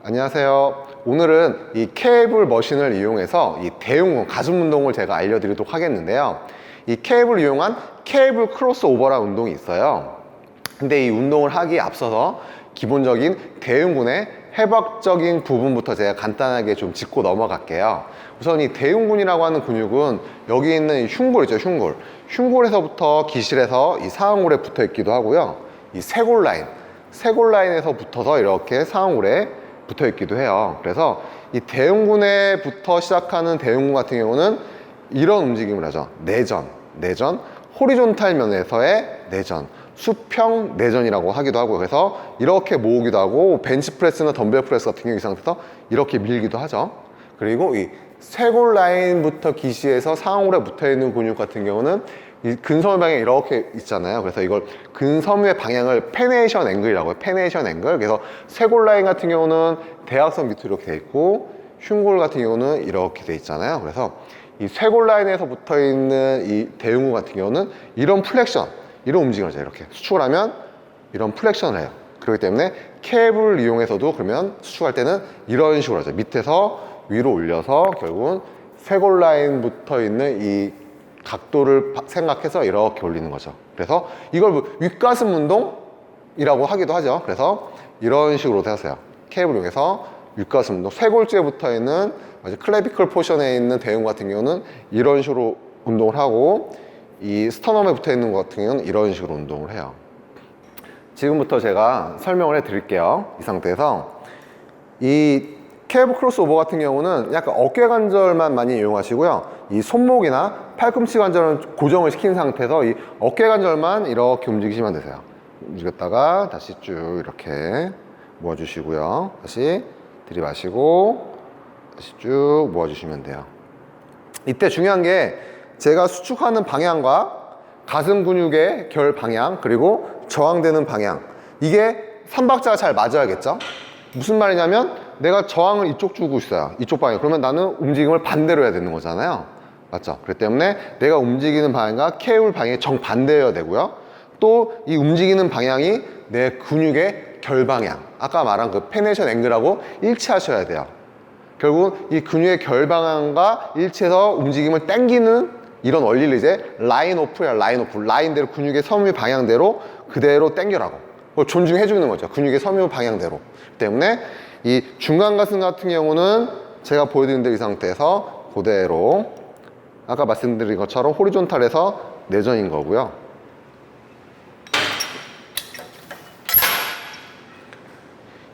안녕하세요. 오늘은 이 케이블 머신을 이용해서 이 대흉근 가슴 운동을 제가 알려드리도록 하겠는데요. 이 케이블을 이용한 케이블 크로스오버라는 운동이 있어요. 근데 이 운동을 하기에 앞서서 기본적인 대흉근의 해박적인 부분부터 제가 간단하게 좀 짚고 넘어갈게요. 우선 이 대흉근이라고 하는 근육은 여기 있는 흉골 있죠, 흉골. 흉골에서부터 기실에서 이 상완골에 붙어 있기도 하고요. 이 쇄골 라인에서 붙어서 이렇게 상완골에 붙어 있기도 해요. 그래서 이 대흉근에부터 시작하는 대흉근 같은 경우는 이런 움직임을 하죠. 내전, 호리존탈 면에서의 내전, 수평 내전이라고 하기도 하고요. 그래서 이렇게 모으기도 하고 벤치프레스나 덤벨프레스 같은 경우 이 상태에서 이렇게 밀기도 하죠. 그리고 이 쇄골 라인부터 기시에서 상완골에 붙어 있는 근육 같은 경우는 이 근섬유 방향이 이렇게 있잖아요. 그래서 이걸 근섬유의 방향을 페네이션 앵글이라고 해요. 페네이션 앵글. 그래서 쇄골 라인 같은 경우는 대각선 밑으로 이렇게 돼 있고 흉골 같은 경우는 이렇게 돼 있잖아요. 그래서 이 쇄골 라인에서 붙어 있는 이 대흉근 같은 경우는 이런 플렉션, 이런 움직임을 해요. 이렇게 수축을 하면 이런 플렉션을 해요. 그렇기 때문에 케이블을 이용해서도 그러면 수축할 때는 이런 식으로 하죠. 밑에서 위로 올려서 결국은 쇄골 라인 붙어 있는 이 각도를 생각해서 이렇게 올리는 거죠. 그래서 이걸 윗가슴 운동이라고 하기도 하죠. 그래서 이런 식으로 하세요. 케이블 이용해서 윗가슴 운동, 쇄골주에 붙어 있는 클래비클 포션에 있는 대흉근 같은 경우는 이런 식으로 운동을 하고 이 스터넘에 붙어 있는 것 같은 경우는 이런 식으로 운동을 해요. 지금부터 제가 설명을 해 드릴게요. 이 상태에서 이 케이블 크로스오버 같은 경우는 약간 어깨 관절만 많이 이용하시고요. 이 손목이나 팔꿈치 관절은 고정을 시킨 상태에서 이 어깨 관절만 이렇게 움직이시면 되세요. 움직였다가 다시 쭉 이렇게 모아주시고요. 다시 들이마시고 다시 쭉 모아주시면 돼요. 이때 중요한 게 제가 수축하는 방향과 가슴 근육의 결 방향 그리고 저항되는 방향, 이게 삼박자가 잘 맞아야겠죠? 무슨 말이냐면 내가 저항을 이쪽 주고 있어요. 이쪽 방향. 그러면 나는 움직임을 반대로 해야 되는 거잖아요. 맞죠? 그렇기 때문에 내가 움직이는 방향과 케이블 방향이 정반대여야 되고요. 또 이 움직이는 방향이 내 근육의 결방향, 아까 말한 그 페네이션 앵글하고 일치하셔야 돼요. 결국은 이 근육의 결방향과 일치해서 움직임을 당기는 이런 원리를 이제 라인 오프야, 라인 오프. 라인대로 근육의 섬유 방향대로 그대로 당겨라고. 그걸 존중해 주는 거죠. 근육의 섬유 방향대로. 때문에 이 중간 가슴 같은 경우는 제가 보여드린 대로 이 상태에서 그대로 아까 말씀드린 것처럼 호리존탈에서 내전인 거고요.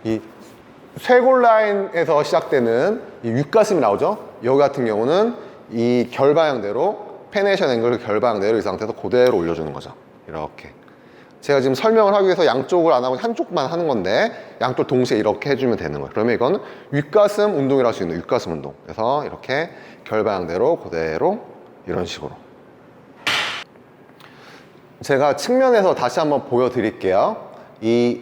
이 쇄골 라인에서 시작되는 이 윗가슴이 나오죠. 여기 같은 경우는 이 결방향대로 페네이션 앵글을 결방향대로 이 상태에서 그대로 올려주는 거죠. 이렇게. 제가 지금 설명을 하기 위해서 양쪽을 안 하고 한쪽만 하는 건데 양쪽 동시에 이렇게 해주면 되는 거예요. 그러면 이거는 윗가슴 운동이라고 할 수 있는 윗가슴 운동. 그래서 이렇게 결방향대로 그대로 이런 식으로. 제가 측면에서 다시 한번 보여드릴게요. 이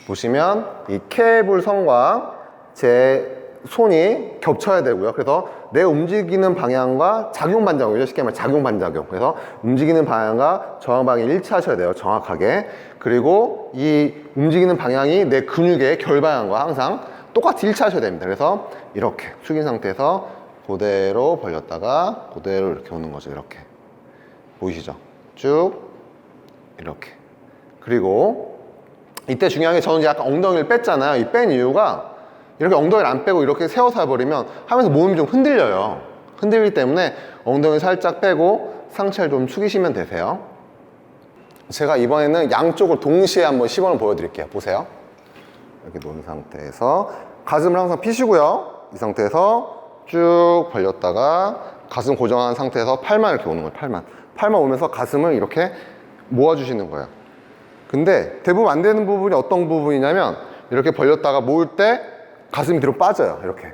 보시면 이 케이블 선과 제 손이 겹쳐야 되고요. 그래서 내 움직이는 방향과 작용 반작용이죠. 쉽게 말하면 작용 반작용. 그래서 움직이는 방향과 저항 방향이 일치하셔야 돼요. 정확하게. 그리고 이 움직이는 방향이 내 근육의 결 방향과 항상 똑같이 일치하셔야 됩니다. 그래서 이렇게 숙인 상태에서 그대로 벌렸다가 그대로 이렇게 오는 거죠. 이렇게. 보이시죠? 쭉 이렇게. 그리고 이때 중요한 게 저는 이제 약간 엉덩이를 뺐잖아요. 이 뺀 이유가 이렇게 엉덩이를 안 빼고 이렇게 세워서 해버리면 하면서 몸이 좀 흔들려요. 흔들리기 때문에 엉덩이 살짝 빼고 상체를 좀 숙이시면 되세요. 제가 이번에는 양쪽을 동시에 한번 시범을 보여드릴게요. 보세요. 이렇게 놓은 상태에서 가슴을 항상 펴시고요. 이 상태에서 쭉 벌렸다가 가슴 고정한 상태에서 팔만 이렇게 오는 거예요. 팔만 오면서 가슴을 이렇게 모아주시는 거예요. 근데 대부분 안 되는 부분이 어떤 부분이냐면 이렇게 벌렸다가 모을 때 가슴이 뒤로 빠져요. 이렇게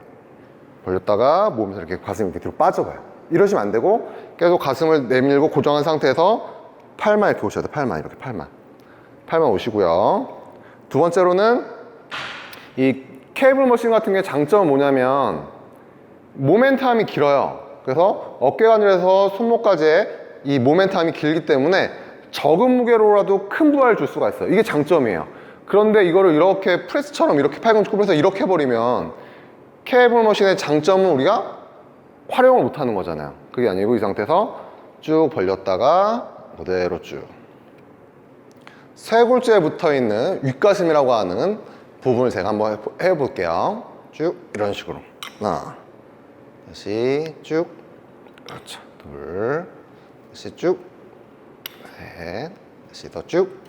벌렸다가 모으면서 이렇게 가슴이 이렇게 뒤로 빠져가요. 이러시면 안 되고 계속 가슴을 내밀고 고정한 상태에서 팔만 이렇게 오셔야 돼요. 팔만 이렇게 팔만 오시고요. 두 번째로는 이 케이블 머신 같은 게 장점은 뭐냐면 모멘텀이 길어요. 그래서 어깨 관절에서 손목까지의 이 모멘텀이 길기 때문에 적은 무게로라도 큰 부하를 줄 수가 있어요. 이게 장점이에요. 그런데 이거를 이렇게 프레스처럼 이렇게 팔꿈치 굽혀서 이렇게 해버리면 케이블 머신의 장점은 우리가 활용을 못하는 거잖아요. 그게 아니고 이 상태에서 쭉 벌렸다가 그대로 쭉 쇄골주에 붙어있는 윗가슴이라고 하는 부분을 제가 한번 해볼게요. 쭉 이런 식으로 하나, 다시 쭉, 그렇죠, 둘, 다시 쭉, 셋, 다시 더 쭉,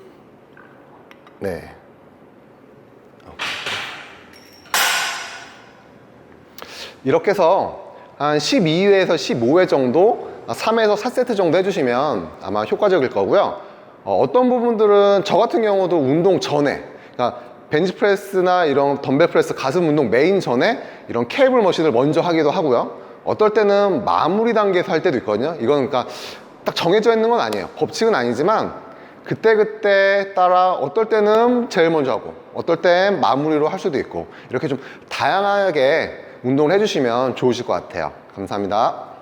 네. 이렇게 해서 한 12회에서 15회 정도 3에서 4세트 정도 해주시면 아마 효과적일 거고요. 어떤 부분들은 저 같은 경우도 운동 전에, 그러니까 벤치프레스나 이런 덤벨 프레스 가슴 운동 메인 전에 이런 케이블 머신을 먼저 하기도 하고요. 어떨 때는 마무리 단계에서 할 때도 있거든요. 이건 그러니까 딱 정해져 있는 건 아니에요. 법칙은 아니지만 그때그때 따라 어떨 때는 제일 먼저 하고 어떨 땐 마무리로 할 수도 있고 이렇게 좀 다양하게 운동을 해주시면 좋으실 것 같아요. 감사합니다.